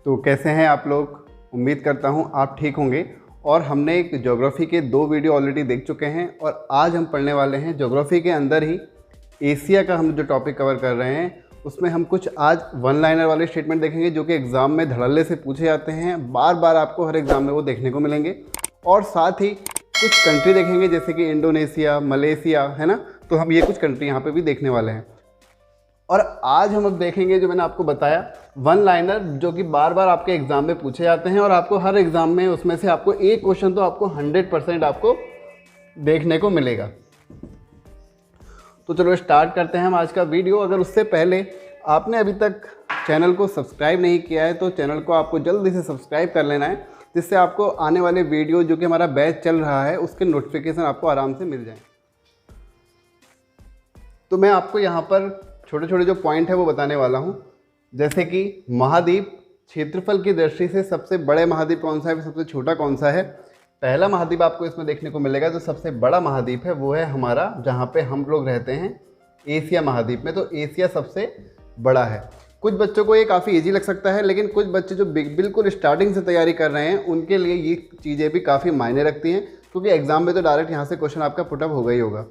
तो कैसे हैं आप लोग? उम्मीद करता हूं आप ठीक होंगे। और हमने एक ज्योग्राफी के 2 वीडियो ऑलरेडी देख चुके हैं और आज हम पढ़ने वाले हैं ज्योग्राफी के अंदर ही एशिया का हम जो टॉपिक कवर कर रहे हैं उसमें हम कुछ आज वन लाइनर वाले स्टेटमेंट देखेंगे जो कि एग्ज़ाम में धड़ल्ले से पूछे जाते हैं, बार बार आपको हर एग्ज़ाम में वो देखने को मिलेंगे। और साथ ही कुछ कंट्री देखेंगे जैसे कि इंडोनेशिया, मलेशिया, है ना। तो हम ये कुछ कंट्री यहाँ पे भी देखने वाले हैं। और आज हम अब देखेंगे जो मैंने आपको बताया वन लाइनर, जो कि बार बार आपके एग्ज़ाम में पूछे जाते हैं और आपको हर एग्ज़ाम में उसमें से आपको एक क्वेश्चन तो आपको 100% आपको देखने को मिलेगा। तो चलो स्टार्ट करते हैं हम आज का वीडियो। अगर उससे पहले आपने अभी तक चैनल को सब्सक्राइब नहीं किया है तो चैनल को आपको जल्दी से सब्सक्राइब कर लेना है, जिससे आपको आने वाले वीडियो जो कि हमारा बैच चल रहा है उसके नोटिफिकेशन आपको आराम से मिल जाए। तो मैं आपको यहाँ पर छोटे छोटे जो पॉइंट है वो बताने वाला हूँ। जैसे कि महाद्वीप, क्षेत्रफल की दृष्टि से सबसे बड़े महाद्वीप कौन सा है, सबसे छोटा कौन सा है। पहला महाद्वीप आपको इसमें देखने को मिलेगा जो सबसे बड़ा महाद्वीप है वो है हमारा, जहाँ पे हम लोग रहते हैं, एशिया महाद्वीप में। तो एशिया सबसे बड़ा है। कुछ बच्चों को ये काफ़ी इजी लग सकता है, लेकिन कुछ बच्चे जो बिल्कुल स्टार्टिंग से तैयारी कर रहे हैं उनके लिए ये चीज़ें भी काफ़ी मायने रखती हैं, क्योंकि एग्ज़ाम में तो डायरेक्ट यहाँ से क्वेश्चन आपका पुटअप होगा ही होगा,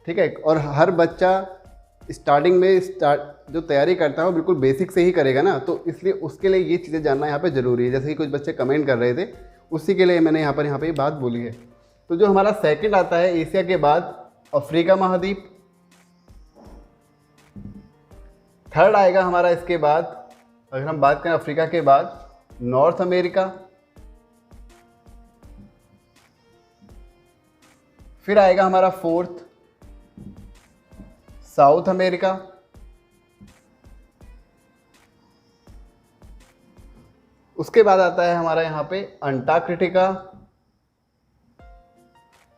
ठीक है। और हर बच्चा स्टार्टिंग में जो तैयारी करता है वो बिल्कुल बेसिक से ही करेगा ना, तो इसलिए उसके लिए ये चीज़ें जानना यहाँ पे ज़रूरी है। जैसे कि कुछ बच्चे कमेंट कर रहे थे, उसी के लिए मैंने यहाँ पे ये बात बोली है। तो जो हमारा सेकंड आता है एशिया के बाद, अफ्रीका महाद्वीप। थर्ड आएगा हमारा इसके बाद, अगर हम बात करें अफ्रीका के बाद, नॉर्थ अमेरिका। फिर आएगा हमारा फोर्थ, साउथ अमेरिका। उसके बाद आता है हमारा यहाँ पे अंटार्कटिका,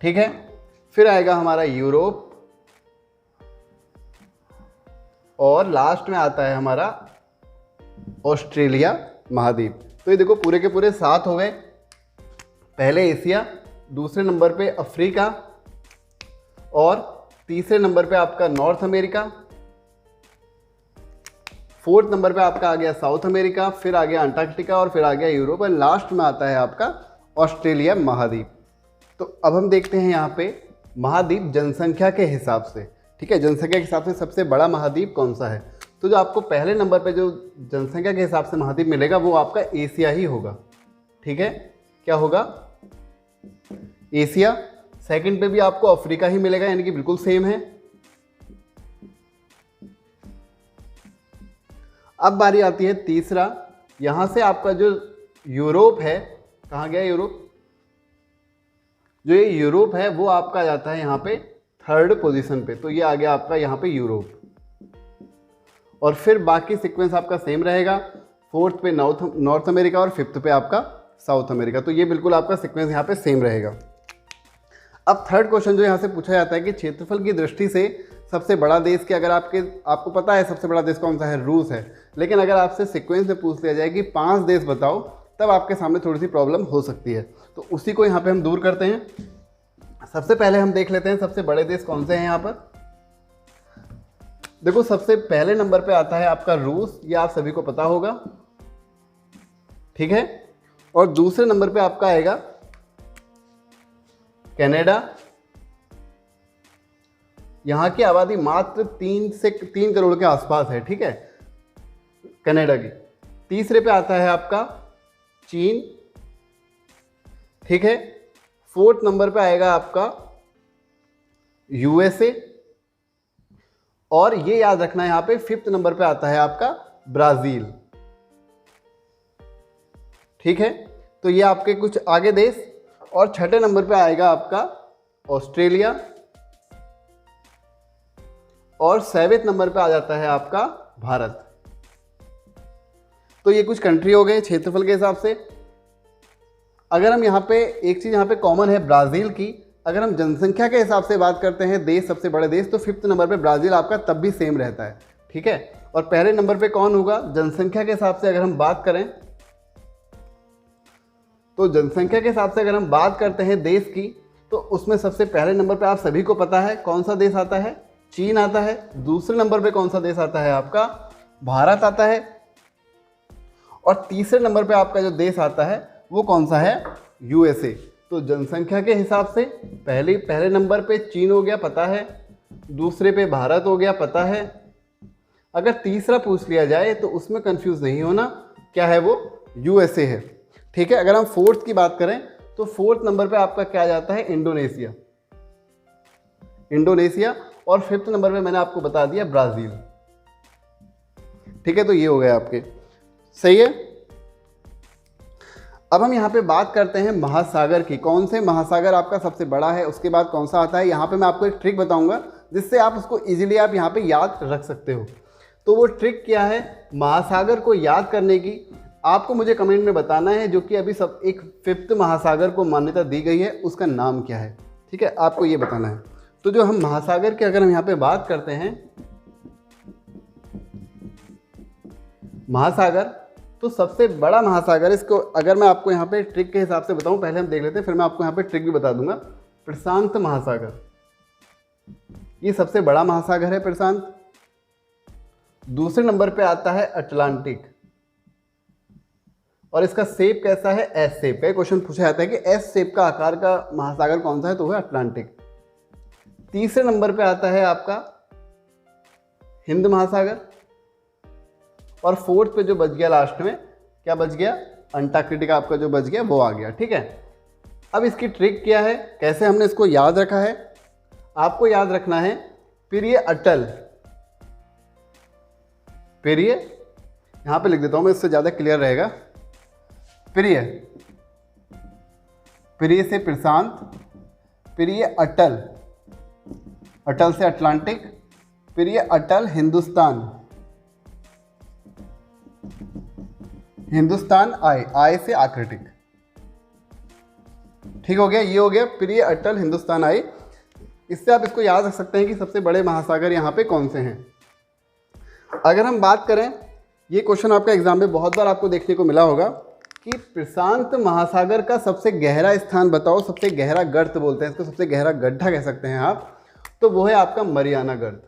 ठीक है। फिर आएगा हमारा यूरोप और लास्ट में आता है हमारा ऑस्ट्रेलिया महाद्वीप। तो ये देखो पूरे के पूरे 7 हो गए। पहले एशिया, दूसरे नंबर पे अफ्रीका और तीसरे नंबर पे आपका नॉर्थ अमेरिका, फोर्थ नंबर पे आपका आ गया साउथ अमेरिका, फिर आ गया अंटार्कटिका और फिर आ गया यूरोप और लास्ट में आता है आपका ऑस्ट्रेलिया महाद्वीप। तो अब हम देखते हैं यहाँ पे महाद्वीप जनसंख्या के हिसाब से, ठीक है। जनसंख्या के हिसाब से सबसे बड़ा महाद्वीप कौन सा है। तो जो आपको पहले नंबर पे जो जनसंख्या के हिसाब से महाद्वीप मिलेगा वो आपका एशिया ही होगा, ठीक है। क्या होगा? एशिया। सेकंड पे भी आपको अफ्रीका ही मिलेगा, यानी कि बिल्कुल सेम है। अब बारी आती है तीसरा, यहां से आपका जो यूरोप है, कहाँ गया यूरोप? जो ये यूरोप है वो आपका आ जाता है यहाँ पे थर्ड पोजीशन पे। तो ये आ गया आपका यहाँ पे यूरोप। और फिर बाकी सीक्वेंस आपका सेम रहेगा। फोर्थ पे नॉर्थ अमेरिका और फिफ्थ पे आपका साउथ अमेरिका। तो ये बिल्कुल आपका सीक्वेंस यहाँ पे सेम रहेगा। अब थर्ड क्वेश्चन जो यहाँ से पूछा जाता है कि क्षेत्रफल की दृष्टि से सबसे बड़ा देश के, अगर आपको पता है सबसे बड़ा देश कौन सा है, रूस है, लेकिन अगर आपसे सीक्वेंस में पूछ लिया जाए कि 5 देश बताओ, तब आपके सामने थोड़ी सी प्रॉब्लम हो सकती है। तो उसी को यहाँ पे हम दूर करते हैं। सबसे पहले हम देख लेते हैं सबसे बड़े देश कौन से हैं यहाँ पर। देखो सबसे पहले नंबर पे आता है आपका रूस, ये आप सभी को पता होगा, ठीक है। और दूसरे नंबर पे आपका आएगा कनाडा। यहां की आबादी मात्र 3 करोड़ के आसपास है, ठीक है, कनाडा की। तीसरे पे आता है आपका चीन, ठीक है। फोर्थ नंबर पे आएगा आपका यूएसए और ये याद रखना है यहाँ पे फिफ्थ नंबर पे आता है आपका ब्राजील, ठीक है। तो ये आपके कुछ आगे देश। और छठे नंबर पे आएगा आपका ऑस्ट्रेलिया और 7वें नंबर पे आ जाता है आपका भारत। तो ये कुछ कंट्री हो गए क्षेत्रफल के हिसाब से। अगर हम यहाँ पे एक चीज़ यहाँ पे कॉमन है ब्राज़ील की, अगर हम जनसंख्या के हिसाब से बात करते हैं देश सबसे बड़े देश, तो 5th नंबर पे ब्राज़ील आपका तब भी सेम रहता है, ठीक है। और पहले नंबर पे कौन होगा जनसंख्या के हिसाब से? अगर हम बात करें तो जनसंख्या के हिसाब से अगर हम बात करते हैं देश की, तो उसमें सबसे पहले नंबर पे आप सभी को पता है कौन सा देश आता है, चीन आता है। दूसरे नंबर पे कौन सा देश आता है आपका, भारत आता है। और तीसरे नंबर पे आपका जो देश आता है वो कौन सा है? यूएसए। तो जनसंख्या के हिसाब से पहले नंबर पे चीन हो गया, पता है। दूसरे पे भारत हो गया, पता है। अगर तीसरा पूछ लिया जाए तो उसमें कंफ्यूज नहीं होना, क्या है वो? यूएसए है। ठीक है। अगर हम फोर्थ की बात करें तो फोर्थ नंबर पे आपका क्या जाता है? इंडोनेशिया। इंडोनेशिया। और फिफ्थ नंबर पे मैंने आपको बता दिया ब्राज़ील। ठीक है, तो ये हो गए आपके। सही है। अब हम यहाँ पे बात करते हैं महासागर की। कौन से महासागर आपका सबसे बड़ा है, उसके बाद कौन सा आता है। यहाँ पे मैं आपको एक ट्रिक बताऊंगा जिससे आप उसको इजीली आप यहाँ पे याद रख सकते हो। तो वो ट्रिक क्या है महासागर को याद करने की, आपको मुझे कमेंट में बताना है। जो कि अभी सब एक फिफ्थ महासागर को मान्यता दी गई है, उसका नाम क्या है। ठीक है, आपको ये बताना है। तो जो हम महासागर की अगर हम यहाँ पे बात करते हैं, महासागर, तो सबसे बड़ा महासागर, इसको अगर मैं आपको यहाँ पे ट्रिक के हिसाब से बताऊं, पहले हम देख लेते हैं, फिर मैं आपको यहाँ पे ट्रिक भी बता दूंगा। प्रशांत महासागर, ये सबसे बड़ा महासागर है, प्रशांत। दूसरे नंबर पे आता है अटलांटिक, और इसका शेप कैसा है? एस शेप का। क्वेश्चन पूछा जाता है कि एस शेप का आकार का महासागर कौन सा है, तो वह अटलांटिक। तीसरे नंबर पे आता है आपका हिंद महासागर, और फोर्थ पे जो बच गया लास्ट में, क्या बच गया? अंटार्कटिका आपका जो बच गया वो आ गया। ठीक है। अब इसकी ट्रिक क्या है, कैसे हमने इसको याद रखा है? आपको याद रखना है प्रिय अटल, प्रिय, यहां पे लिख देता हूं मैं, इससे ज्यादा क्लियर रहेगा। प्रिय, प्रिय से प्रशांत, प्रिय अटल, अटल से अटलांटिक, प्रिय अटल हिंदुस्तान, हिंदुस्तान आई से आर्कटिक। ठीक हो गया, ये हो गया प्रिय अटल हिंदुस्तान आई। इससे आप इसको याद रख सकते हैं कि सबसे बड़े महासागर यहाँ पे कौन से हैं। अगर हम बात करें, ये क्वेश्चन आपका एग्जाम में बहुत बार आपको देखने को मिला होगा कि प्रशांत महासागर का सबसे गहरा स्थान बताओ, सबसे गहरा गर्त बोलते हैं इसको, सबसे गहरा गड्ढा कह सकते हैं आप, तो वो है आपका मरियाना गर्त।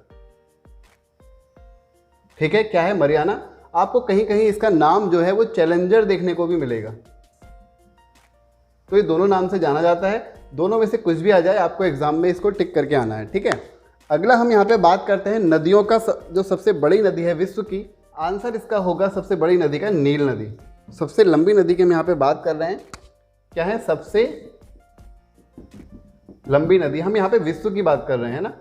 ठीक है, क्या है? मरियाना। आपको कहीं कहीं इसका नाम जो है वो चैलेंजर देखने को भी मिलेगा। तो ये दोनों नाम से जाना जाता है, दोनों में से कुछ भी आ जाए आपको एग्जाम में इसको टिक करके आना है। ठीक है। अगला हम यहाँ पे बात करते हैं नदियों का, जो सबसे बड़ी नदी है विश्व की, आंसर इसका होगा सबसे बड़ी नदी का नील नदी। सबसे लंबी नदी की हम यहाँ पे बात कर रहे हैं, क्या है? सबसे लंबी नदी, हम यहाँ पे विश्व की बात कर रहे हैं ना।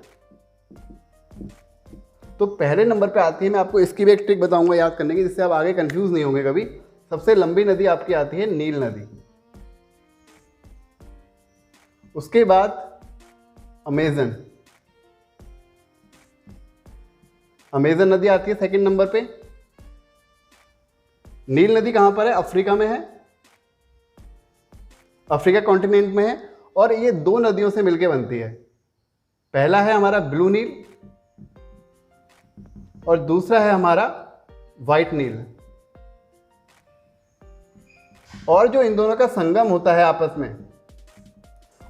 तो पहले नंबर पे आती है, मैं आपको इसकी भी एक ट्रिक बताऊंगा याद करने की, जिससे आप आगे कंफ्यूज नहीं होंगे कभी। सबसे लंबी नदी आपकी आती है नील नदी। उसके बाद अमेजन, अमेजन नदी आती है सेकंड नंबर पे। नील नदी कहां पर है? अफ्रीका में है, अफ्रीका कॉन्टिनेंट में है, और ये दो नदियों से मिलकर बनती है। पहला है हमारा ब्लू नील और दूसरा है हमारा व्हाइट नील। और जो इन दोनों का संगम होता है आपस में,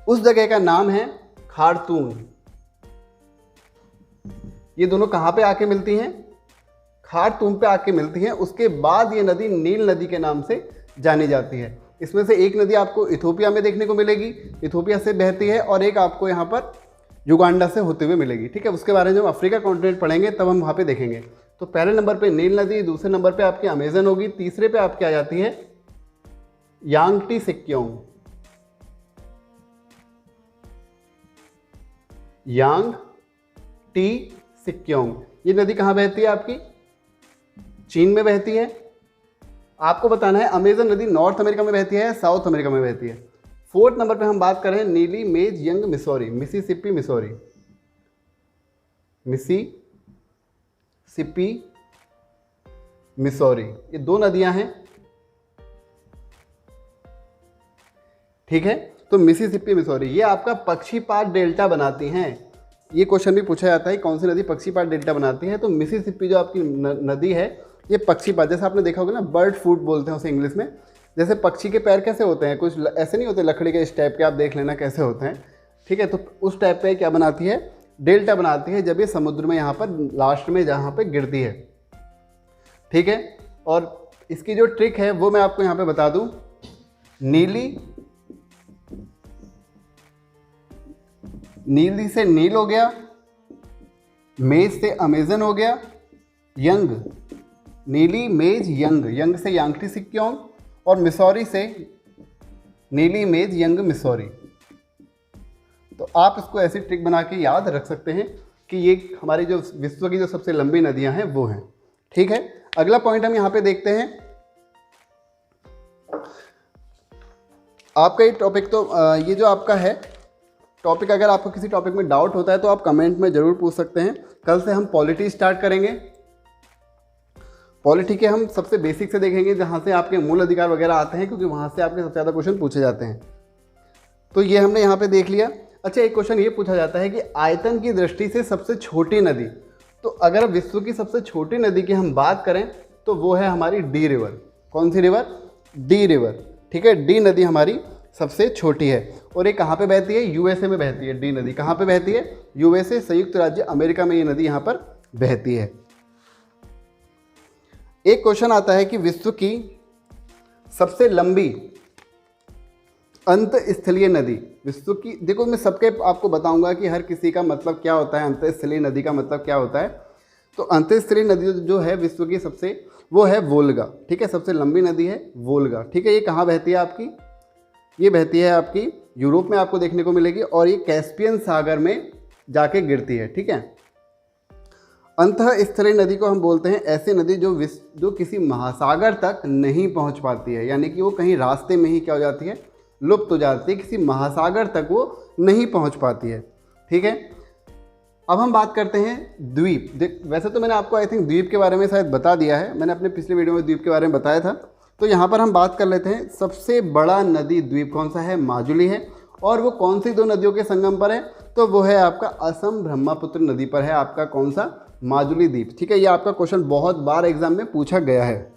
उस जगह का नाम है खार्तूम। ये दोनों कहां पे आके मिलती हैं? खार्तूम पे आके मिलती हैं। उसके बाद ये नदी नील नदी के नाम से जानी जाती है। इसमें से एक नदी आपको इथोपिया में देखने को मिलेगी, इथोपिया से बहती है, और एक आपको यहाँ पर युगांडा से होते हुए मिलेगी। ठीक है, उसके बारे में जब अफ्रीका कॉन्टिनेंट पढ़ेंगे तब हम वहाँ पे देखेंगे। तो पहले नंबर पे नील नदी, दूसरे नंबर पे आपकी अमेजन होगी, तीसरे पे आपकी आ जाती है यांगटी सिक्योंग। यांग टी सिक्योंग, ये नदी कहाँ बहती है आपकी? चीन में बहती है। आपको बताना है अमेजन नदी नॉर्थ अमेरिका में बहती है या साउथ अमेरिका में बहती है। फोर्थ नंबर पे हम बात कर रहे हैं नीली मेज young Missouri, Mississippi Missouri, Mississippi Missouri, ये दो नदियां हैं। ठीक है, तो मिसिसिपी मिसौरी ये आपका पक्षीपात डेल्टा बनाती हैं। ये क्वेश्चन भी पूछा जाता है कौन सी नदी पक्षीपात डेल्टा बनाती है, तो मिसिसिपी जो आपकी नदी है ये पक्षीपात, जैसे आपने देखा होगा ना बर्ड फूट बोलते हैं उसे इंग्लिश में। जैसे पक्षी के पैर कैसे होते हैं, कुछ ऐसे नहीं होते लकड़ी के इस टाइप के, आप देख लेना कैसे होते हैं। ठीक है, तो उस टाइप पे क्या बनाती है? डेल्टा बनाती है जब ये समुद्र में यहाँ पर लास्ट में जहाँ पे गिरती है। ठीक है, और इसकी जो ट्रिक है वो मैं आपको यहाँ पे बता दूं। नीली से नील हो गया, मेज से अमेजन हो गया, यंग, नीली मेज यंग, यंग से यांगटी सिक्योंग, और मिसौरी से नीली मेज यंग मिसौरी। तो आप इसको ऐसी ट्रिक बना के याद रख सकते हैं कि ये हमारी जो विश्व की जो सबसे लंबी नदियां हैं वो हैं। ठीक है, अगला पॉइंट हम यहाँ पे देखते हैं। आपका ये टॉपिक तो ये जो आपका है टॉपिक, अगर आपको किसी टॉपिक में डाउट होता है तो आप कमेंट में ज़रूर पूछ सकते हैं। कल से हम पॉलिटी स्टार्ट करेंगे। पॉलिटी के हम सबसे बेसिक से देखेंगे, जहाँ से आपके मूल अधिकार वगैरह आते हैं, क्योंकि वहाँ से आपके सबसे ज़्यादा क्वेश्चन पूछे जाते हैं। तो ये हमने यहाँ पे देख लिया। अच्छा, एक क्वेश्चन ये पूछा जाता है कि आयतन की दृष्टि से सबसे छोटी नदी, तो अगर विश्व की सबसे छोटी नदी की हम बात करें तो वो है हमारी डी रिवर। कौन सी रिवर? D river. ठीक है, डी नदी हमारी सबसे छोटी है और ये कहाँ पे बहती है? यूएसए में बहती है। डी नदी कहाँ पे बहती है? यूएसए, संयुक्त राज्य अमेरिका में ये नदी यहाँ पर बहती है। एक क्वेश्चन आता है कि विश्व की सबसे लंबी अंतःस्थलीय नदी, विश्व की, देखो मैं सबके आपको बताऊंगा कि हर किसी का मतलब क्या होता है, अंतःस्थलीय नदी का मतलब क्या होता है। तो अंतःस्थलीय नदी जो है विश्व की सबसे, वो है वोल्गा। ठीक है, सबसे लंबी नदी है वोल्गा। ठीक है, ये कहाँ बहती है आपकी? ये बहती है आपकी यूरोप में, आपको देखने को मिलेगी, और ये कैस्पियन सागर में जाके गिरती है। ठीक है, अंतःस्थलीय नदी को हम बोलते हैं ऐसी नदी जो किसी महासागर तक नहीं पहुंच पाती है, यानी कि वो कहीं रास्ते में ही क्या हो जाती है? लुप्त हो जाती है, किसी महासागर तक वो नहीं पहुंच पाती है। ठीक है, अब हम बात करते हैं द्वीप। वैसे तो मैंने आपको आई थिंक द्वीप के बारे में शायद बता दिया है, मैंने अपने पिछले वीडियो में द्वीप के बारे में बताया था। तो यहाँ पर हम बात कर लेते हैं, सबसे बड़ा नदी द्वीप कौन सा है? माजुली है। और वो कौन सी दो नदियों के संगम पर है? तो वो है आपका असम ब्रह्मपुत्र नदी पर है आपका कौन सा? माजुली द्वीप। ठीक है, ये आपका क्वेश्चन बहुत बार एग्जाम में पूछा गया है।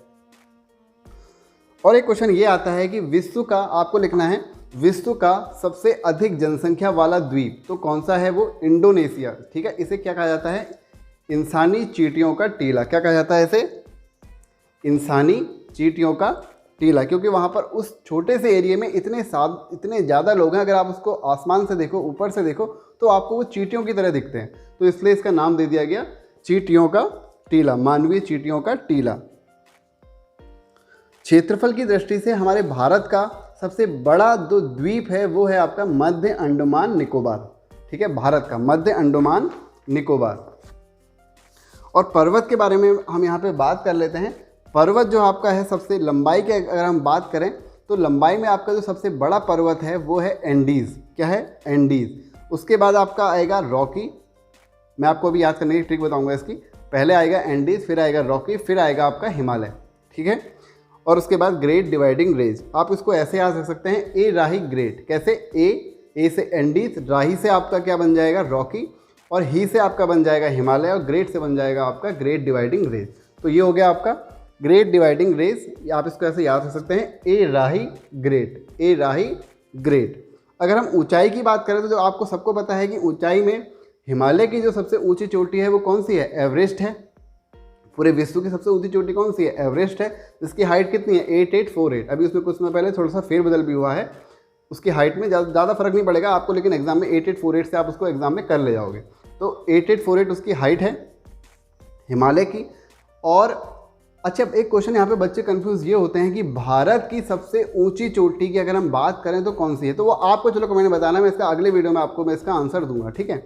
और एक क्वेश्चन ये आता है कि विश्व का, आपको लिखना है विश्व का सबसे अधिक जनसंख्या वाला द्वीप तो कौन सा है? वो इंडोनेशिया। ठीक है, इसे क्या कहा जाता है? इंसानी चींटियों का टीला। क्या कहा जाता है इसे? इंसानी चींटियों का टीला, क्योंकि वहाँ पर उस छोटे से एरिया में इतने ज़्यादा लोग हैं। अगर आप उसको आसमान से देखो, ऊपर से देखो, तो आपको वो चींटियों की तरह दिखते हैं, तो इसलिए इसका नाम दे दिया गया चींटियों का टीला, मानवीय चींटियों का टीला। क्षेत्रफल की दृष्टि से हमारे भारत का सबसे बड़ा जो द्वीप है वो है आपका मध्य अंडमान निकोबार। ठीक है, भारत का मध्य अंडमान निकोबार। और पर्वत के बारे में हम यहाँ पे बात कर लेते हैं। पर्वत जो आपका है सबसे लंबाई के अगर हम बात करें तो लंबाई में आपका जो सबसे बड़ा पर्वत है वो है एंडीज़। क्या है? एंडीज़। उसके बाद आपका आएगा रॉकी। मैं आपको अभी याद करने की ट्रिक बताऊंगा इसकी। पहले आएगा एंडीज़, फिर आएगा रॉकी, फिर आएगा आपका हिमालय। ठीक है, और उसके बाद ग्रेट डिवाइडिंग रेंज। आप इसको ऐसे याद रख सकते हैं, ए राही ग्रेट। कैसे? ए से एंडीज, राही से आपका क्या बन जाएगा? रॉकी, और ही से आपका बन जाएगा हिमालय, और ग्रेट से बन जाएगा आपका ग्रेट डिवाइडिंग रेंज। तो ये हो गया आपका ग्रेट डिवाइडिंग रेंज। आप इसको ऐसे याद रख सकते हैं, ए राही ग्रेट, ए राही ग्रेट। अगर हम ऊंचाई की बात करें तो जो आपको सबको पता है कि ऊंचाई में हिमालय की जो सबसे ऊंची चोटी है वो कौन सी है? एवरेस्ट है। पूरे विश्व की सबसे ऊंची चोटी कौन सी है? एवरेस्ट है, जिसकी हाइट कितनी है? 8848। अभी उसमें कुछ समय पहले थोड़ा सा फेरबदल भी हुआ है, उसकी हाइट में ज़्यादा फर्क नहीं पड़ेगा आपको, लेकिन एग्जाम में 8848 से आप उसको एग्जाम में कर ले जाओगे। तो 8848 उसकी हाइट है हिमालय की। और अच्छा, एक क्वेश्चन यहाँ पे बच्चे कंफ्यूज ये होते हैं कि भारत की सबसे ऊंची चोटी की अगर हम बात करें तो कौन सी है? तो वो आपको चलो कमेंट में बताना, मैं इसका अगले वीडियो में आपको मैं इसका आंसर दूंगा। ठीक है,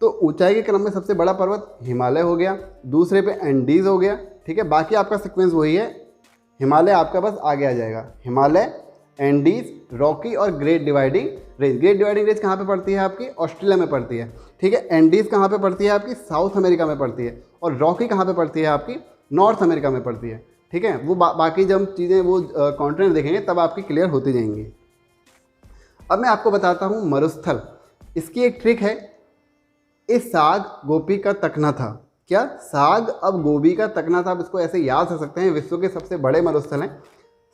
तो ऊंचाई के क्रम में सबसे बड़ा पर्वत हिमालय हो गया, दूसरे पे एंडीज हो गया। ठीक है, बाकी आपका सीक्वेंस वही है, हिमालय आपका बस आगे आ जाएगा, हिमालय, एंडीज, रॉकी और great dividing range. Great dividing range कहाँ पे पड़ती है आपकी? ऑस्ट्रेलिया में पड़ती है। ठीक है, एंडीज कहाँ पे पड़ती है आपकी? साउथ अमेरिका में पड़ती है। और रॉकी कहाँ पे पड़ती है आपकी? नॉर्थ अमेरिका में पड़ती है। ठीक है, वो बाकी जब चीज़ें वो कॉन्टिनेंट देखेंगे तब आपकी क्लियर होती जाएंगी। अब मैं आपको बताता हूँ मरुस्थल। इसकी एक ट्रिक है, इस साग गोपी का तकना था। क्या? साग अब गोभी का तकना था। आप इसको ऐसे याद कर सकते हैं, विश्व के सबसे बड़े मरुस्थल हैं।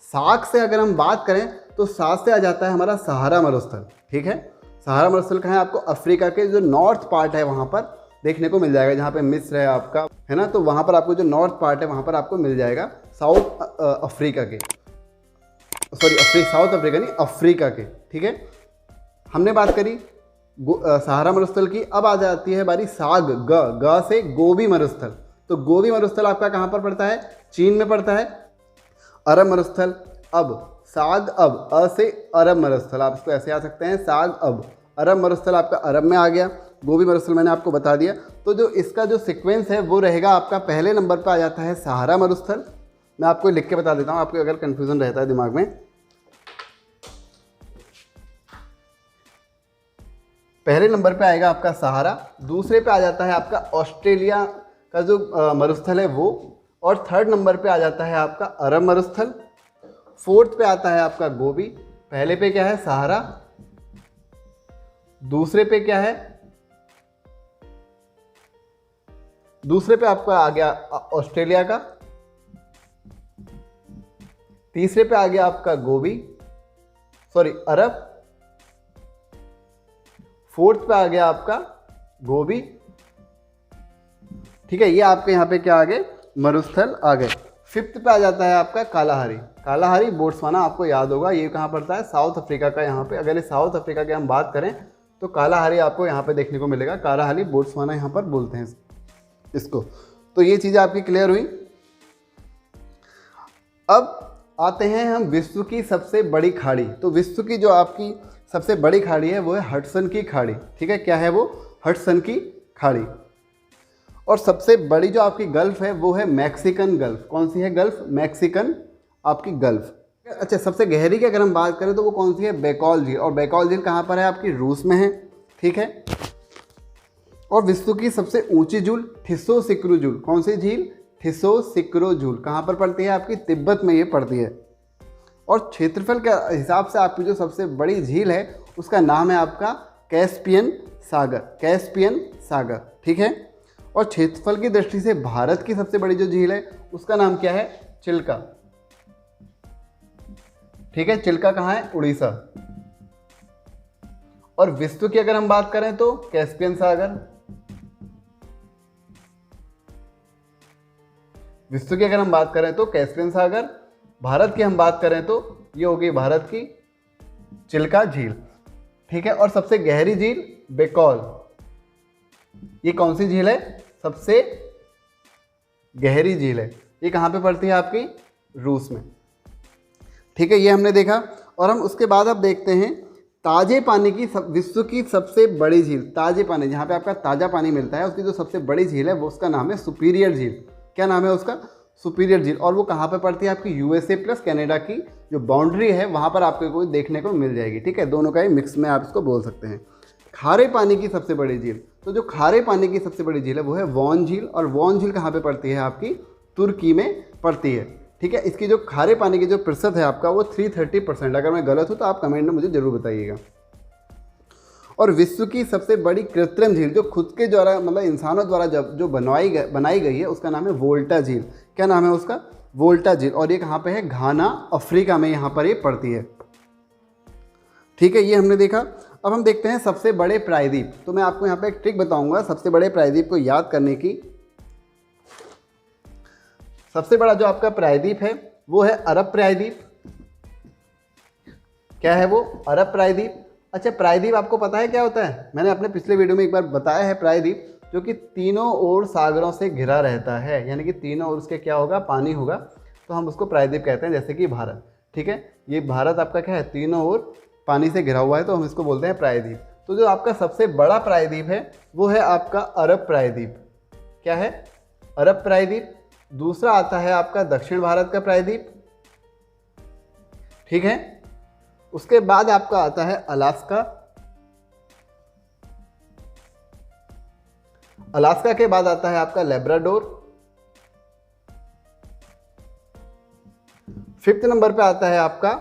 साग से अगर हम बात करें तो साग से आ जाता है हमारा सहारा मरुस्थल। ठीक है, सहारा मरुस्थल कहाँ है? आपको अफ्रीका के जो नॉर्थ पार्ट है वहाँ पर देखने को मिल जाएगा, जहाँ पे मिस्र है आपका, है ना, तो वहाँ पर आपको जो नॉर्थ पार्ट है वहाँ पर आपको मिल जाएगा साउथ अफ्रीका के, सॉरी साउथ अफ्रीका नहीं, अफ्रीका के। ठीक है, हमने बात करी सहारा मरुस्थल की। अब आ जाती है बारी साग, ग से गोबी मरुस्थल। तो गोबी मरुस्थल आपका कहाँ पर पड़ता है? चीन में पड़ता है। अरब मरुस्थल, अब साग, अब अ से अरब मरुस्थल, आप इसको ऐसे आ सकते हैं, साग अब। अरब मरुस्थल आपका अरब में आ गया, गोबी मरुस्थल मैंने आपको बता दिया। तो जो इसका जो सीक्वेंस है वो रहेगा आपका, पहले नंबर पर आ जाता है सहारा मरुस्थल। मैं आपको लिख के बता देता हूँ, आपको अगर कन्फ्यूज़न रहता है दिमाग में। पहले नंबर पे आएगा आपका सहारा, दूसरे पे आ जाता है आपका ऑस्ट्रेलिया का जो मरुस्थल है वो, और थर्ड नंबर पे आ जाता है आपका अरब मरुस्थल, फोर्थ पे आता है आपका गोबी। पहले पे क्या है? सहारा, दूसरे पे क्या है? दूसरे पे आपका आ गया ऑस्ट्रेलिया का, तीसरे पे आ गया आपका गोबी, सॉरी अरब, फोर्थ पे आ गया आपका गोबी। ठीक है, ये आपके यहाँ पे क्या आ गए? मरुस्थल आ गए। फिफ्थ पे आ जाता है आपका कालाहारी। कालाहारी बोट्सवाना आपको याद होगा, ये कहाँ पड़ता है? साउथ अफ्रीका का। यहाँ पे अगर ये साउथ अफ्रीका की हम बात करें तो कालाहारी आपको यहाँ पे देखने को मिलेगा। कालाहारी बोट्सवाना यहाँ पर बोलते हैं इसको। तो ये चीज़ें आपकी क्लियर हुई। अब आते हैं हम विश्व की सबसे बड़ी खाड़ी। तो विश्व की जो आपकी सबसे बड़ी खाड़ी है वो है हडसन की खाड़ी। ठीक है, क्या है वो? हडसन की खाड़ी। और सबसे बड़ी जो आपकी गल्फ है वो है मैक्सिकन गल्फ। कौन सी है गल्फ? मैक्सिकन आपकी गल्फ। अच्छा, सबसे गहरी की अगर हम बात करें तो वो कौन सी है? बैकॉल झील। और बैकॉल झील कहाँ पर है? आपकी रूस में है। ठीक है, और विश्व की सबसे ऊंची झील थिसोसिक्रू झील। कौन सी झील? थिसोसिक्रू झील। कहाँ पर पड़ती है? आपकी तिब्बत में ये पड़ती है। और क्षेत्रफल के हिसाब से आपकी जो सबसे बड़ी झील है उसका नाम है आपका कैस्पियन सागर। कैस्पियन सागर। ठीक है, और क्षेत्रफल की दृष्टि से भारत की सबसे बड़ी जो झील है उसका नाम क्या है? चिल्का। ठीक है, चिल्का कहाँ है? उड़ीसा। और विश्व की अगर हम बात करें तो कैस्पियन सागर। विश्व की अगर हम बात करें तो कैस्पियन सागर। भारत की हम बात करें तो ये होगी भारत की चिल्का झील। ठीक है, और सबसे गहरी झील बैकॉल। ये कौन सी झील है? सबसे गहरी झील है। ये कहाँ पे पड़ती है? आपकी रूस में। ठीक है, ये हमने देखा। और हम उसके बाद अब देखते हैं ताजे पानी की विश्व की सबसे बड़ी झील। ताजे पानी, जहाँ पे आपका ताज़ा पानी मिलता है, उसकी जो सबसे बड़ी झील है वो उसका नाम है सुपीरियर झील। क्या नाम है उसका? सुपीरियर झील। और वो कहाँ पे पड़ती है? आपकी यूएसए प्लस कनाडा की जो बाउंड्री है वहाँ पर आपको कोई देखने को मिल जाएगी। ठीक है, दोनों का ही मिक्स में आप इसको बोल सकते हैं। खारे पानी की सबसे बड़ी झील, तो जो खारे पानी की सबसे बड़ी झील है वो है वॉन झील। और वॉन झील कहाँ पे पड़ती है? आपकी तुर्की में पड़ती है। ठीक है, इसकी जो खारे पानी की जो प्रतिशत है आपका वो 330%। अगर मैं गलत हूँ तो आप कमेंट में मुझे ज़रूर बताइएगा। और विश्व की सबसे बड़ी कृत्रिम झील जो खुद के द्वारा मतलब इंसानों द्वारा जो बनाई गई है उसका नाम है वोल्टा झील। क्या नाम है उसका? वोल्टा झील। और ये कहाँ पे है? घाना, अफ्रीका में यहाँ पर ये पड़ती है। ठीक है, ये हमने देखा। अब हम देखते हैं सबसे बड़े प्रायद्वीप। तो मैं आपको यहाँ पे एक ट्रिक बताऊंगा सबसे बड़े प्रायद्वीप को याद करने की। सबसे बड़ा जो आपका प्रायद्वीप है वो है अरब प्रायद्वीप। क्या है वो? अरब प्रायद्वीप। अच्छा, प्रायद्वीप आपको पता है क्या होता है? मैंने अपने पिछले वीडियो में एक बार बताया है। प्रायद्वीप जो कि तीनों ओर सागरों से घिरा रहता है, यानी कि तीनों ओर उसके क्या होगा? पानी होगा, तो हम उसको प्रायद्वीप कहते हैं। जैसे कि भारत। ठीक है, ये भारत आपका क्या है? तीनों ओर पानी से घिरा हुआ है, तो हम इसको बोलते हैं प्रायद्वीप। तो जो आपका सबसे बड़ा प्रायद्वीप है वो है आपका अरब प्रायद्वीप। क्या है? अरब प्रायद्वीप। दूसरा आता है आपका दक्षिण भारत का प्रायद्वीप। ठीक है, उसके बाद आपका आता है अलास्का। अलास्का के बाद आता है आपका लेब्राडोर। फिफ्थ नंबर पे आता है आपका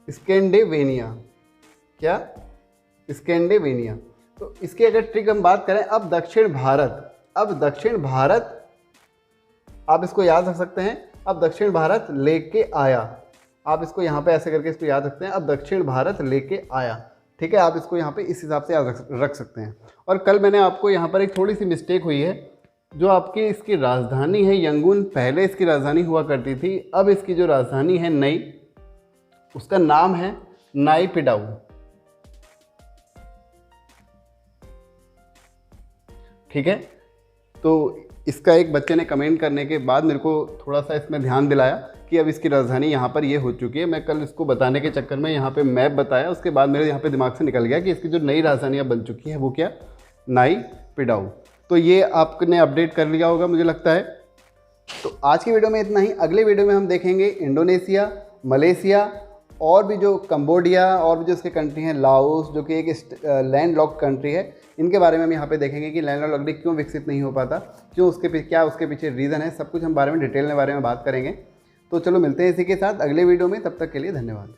स्कैंडिनेविया। क्या? स्कैंडिनेविया। तो इसकी अगर ट्रिक हम बात करें, अब दक्षिण भारत आप इसको याद रख सकते हैं। अब दक्षिण भारत लेके आया, आप इसको यहाँ पे ऐसे करके इसको याद रखते हैं। अब दक्षिण भारत लेके आया। ठीक है, आप इसको यहाँ पे इस हिसाब से याद रख सकते हैं। और कल मैंने आपको यहाँ पर एक थोड़ी सी मिस्टेक हुई है जो आपकी इसकी राजधानी है यंगून, पहले इसकी राजधानी हुआ करती थी, अब इसकी जो राजधानी है नई, उसका नाम है नाइपिडाउ। ठीक है, तो इसका एक बच्चे ने कमेंट करने के बाद मेरे को थोड़ा सा इसमें ध्यान दिलाया कि अब इसकी राजधानी यहाँ पर ये हो चुकी है। मैं कल इसको बताने के चक्कर में यहाँ पे मैप बताया, उसके बाद मेरे यहाँ पे दिमाग से निकल गया कि इसकी जो नई राजधानी अब बन चुकी है वो क्या, नाइपिडाउ। तो ये आपने अपडेट कर लिया होगा मुझे लगता है। तो आज की वीडियो में इतना ही। अगले वीडियो में हम देखेंगे इंडोनेशिया, मलेशिया और भी जो कंबोडिया और भी जो इसके कंट्री हैं, लाओस जो कि एक लैंड लॉक कंट्री है, इनके बारे में हम यहाँ पे देखेंगे कि लैंड लॉक क्यों विकसित नहीं हो पाता, क्यों क्या उसके पीछे रीज़न है, सब कुछ हम बारे में डिटेल में बारे में बात करेंगे। तो चलो मिलते हैं इसी के साथ अगले वीडियो में, तब तक के लिए धन्यवाद।